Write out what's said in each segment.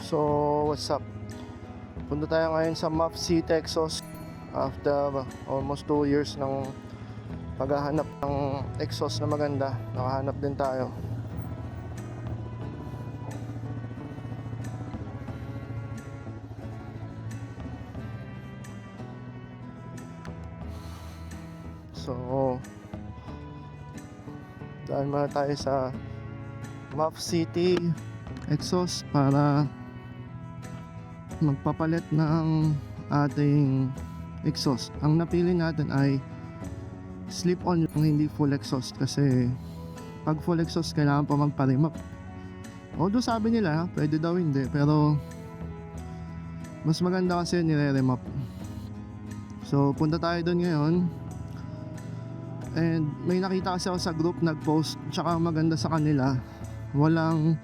So, what's up? Punta tayo ngayon sa Map City, Texas. After almost 2 years ng paghahanap ng exhaust na maganda, nakahanap din tayo. So, daan muna tayo sa Map City exhaust para magpapalit ng ating exhaust. Ang napili natin ay slip-on yung hindi full exhaust, kasi pag full exhaust kailangan pa magpa-remap. Although sabi nila pwede daw hindi, pero mas maganda kasi nire-remap. So punta tayo doon ngayon. And may nakita kasi ako sa group nag-post, tsaka maganda sa kanila, walang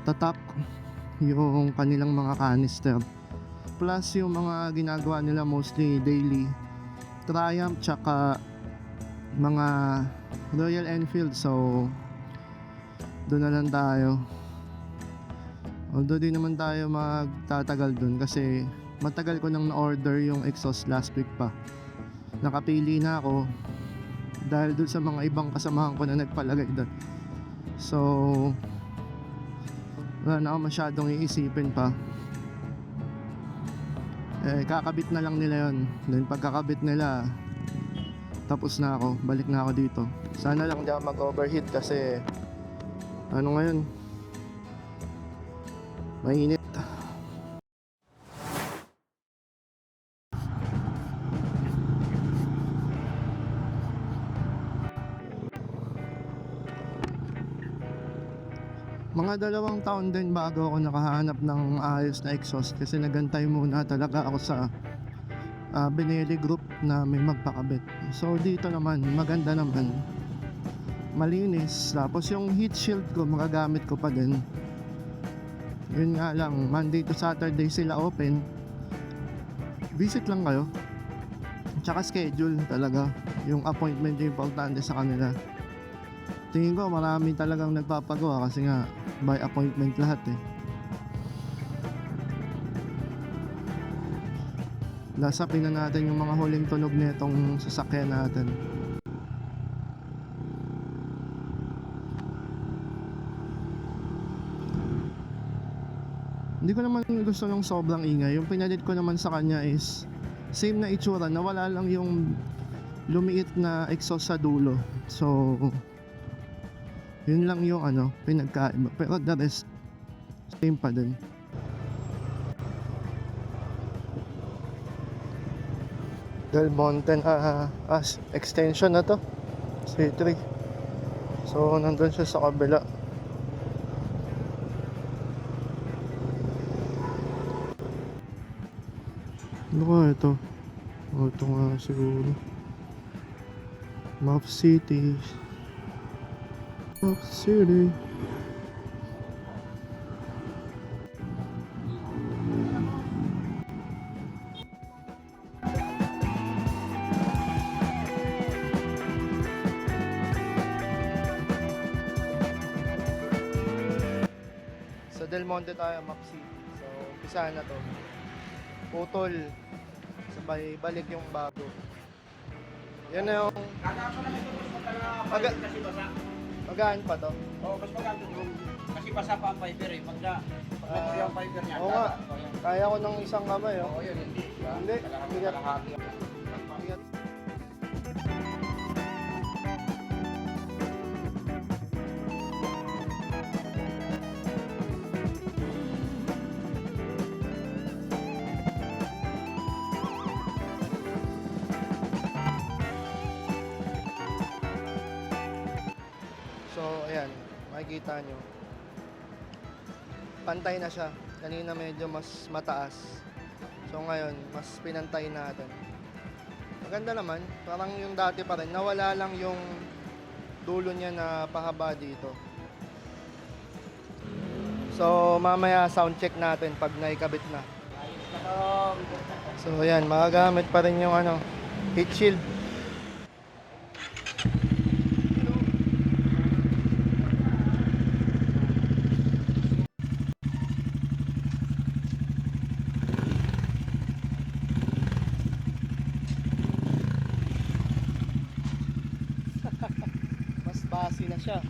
tatak yung kanilang mga canister. Plus yung mga ginagawa nila mostly daily Triumph tsaka mga Royal Enfield. So doon na lang tayo. Although di naman tayo magtatagal doon kasi matagal ko nang na-order yung exhaust last week pa. Nakapili na ako dahil doon sa mga ibang kasamahan ko na nagpalagay doon. So wala na ako masyadong iisipin pa. Kakabit na lang nila yon. Then pagkakabit nila, tapos na ako, balik na ako dito. Sana lang di ako mag-overheat kasi ano ngayon, mainit. Mga 2 taon din bago ako nakahanap ng ayos na exhaust, kasi nagantay muna talaga ako sa Benelli Group na may magpakabit. So dito naman maganda naman, malinis, tapos yung heat shield ko magagamit ko pa din. Yun nga lang, Monday to Saturday sila open. Visit lang kayo, tsaka schedule talaga. Yung appointment yung importante sa kanila. Tingin ko marami talagang nagpapagawa kasi nga by appointment lahat eh. Lasapin na natin yung mga huling tunog nitong sasakyan natin. Hindi ko naman gusto ng sobrang ingay. Yung pinalit ko naman sa kanya is same na itsura, na wala lang yung lumiit na exhaust sa dulo. So yun lang yung pinagkaiba, pero the rest same pa din. Del Monte extension na to, C3. So nandun siya sa kabila. Ano kaya ito? Ito nga siguro Map City. Map City. Sa Del Monte tayo, Map City. So umpisa na to. Putol, sabay balik yung bago. Yan na yung magaan pa to. Oo, mas maganda doon. Kasi basa pa ang fiber eh. Pagka yung fiber niya. Oo nga, kaya ko ng isang kamay. Oo, yun, hindi. Hindi, bigat. Bigat. So ayan, makikita nyo pantay na siya. Kanina medyo mas mataas, so ngayon mas pinantay natin. Maganda naman, parang yung dati pa rin, nawala lang yung dulo niya na pahaba dito. So mamaya sound check natin pag naikabit na. So ayan, magagamit pa rin yung heat shield. basi na siya.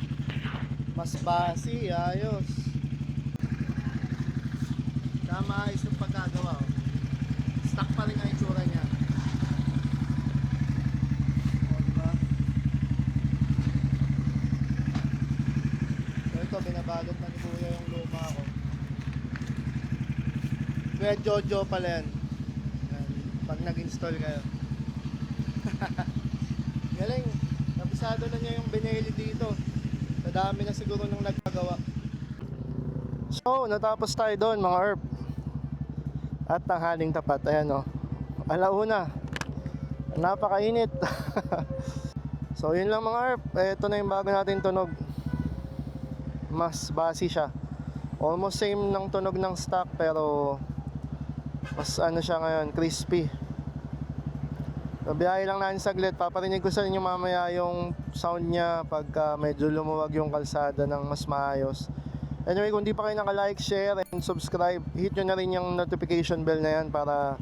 Mas basi, ayos. Tama, ayos yung pagkagawa. Oh. Stock pa rin ang itsura niya. O, diba? So ito, binabalot na ni Kuya yung luma ko. Kuya Jojo pala yan. Yan, pag nag-install kayo. Galing, napisado na niya yung binili dito. Madami na siguro nung nagpagawa. So, natapos tayo doon mga herb. At tanghaling tapat, ayan o. Alauna. Napakainit. So, yun lang mga herb. Ito na yung bago natin tunog. Mas basi siya. Almost same ng tunog ng stock pero mas ano siya ngayon, crispy. So, biyahe lang natin saglit. Paparinig ko sa inyo mamaya yung sound niya pagka medyo lumuwag yung kalsada ng mas maayos. Anyway, kung di pa kayo naka-like, share, and subscribe, hit nyo na rin yung notification bell na yan para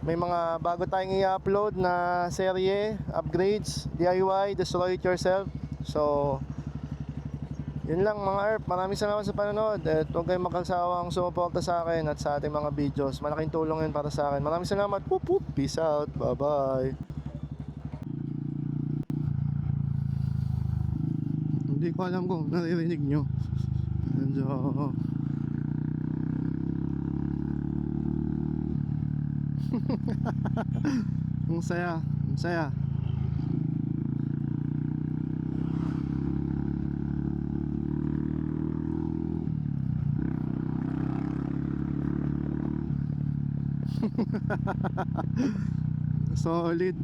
may mga bago tayong i-upload na serye, upgrades, DIY, destroy it yourself. So, yun lang mga herb. Maraming salamat sa panonood. At huwag kayong makasawang sumuporta sa akin at sa ating mga videos. Malaking tulong yun para sa akin. Maraming salamat. Whoop, whoop. Peace out. Bye-bye. Hindi ko alam kung naririnig nyo. Medyo ang saya, ang saya. Solid.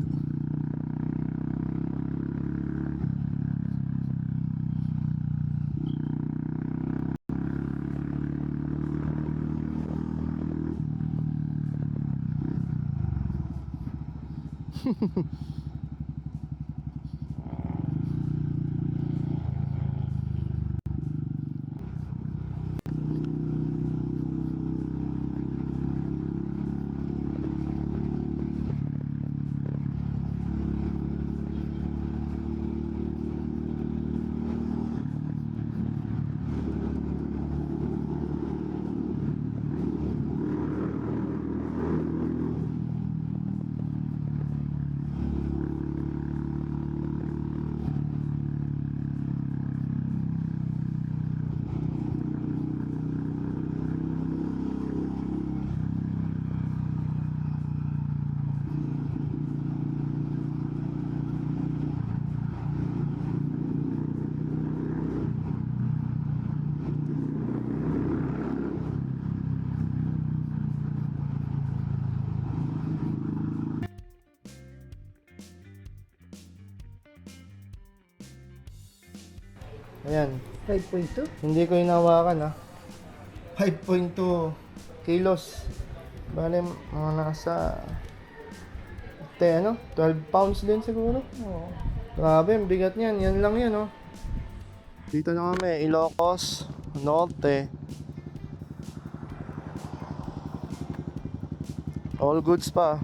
Ayan. 5.2? Hindi ko hinawakan ha. 5.2 kilos. Bale, mga nasa 12 pounds din siguro. Oo. Grabe, ang bigat niyan. Yan lang yan, oh. Dito na kami, Ilocos Norte. All goods pa.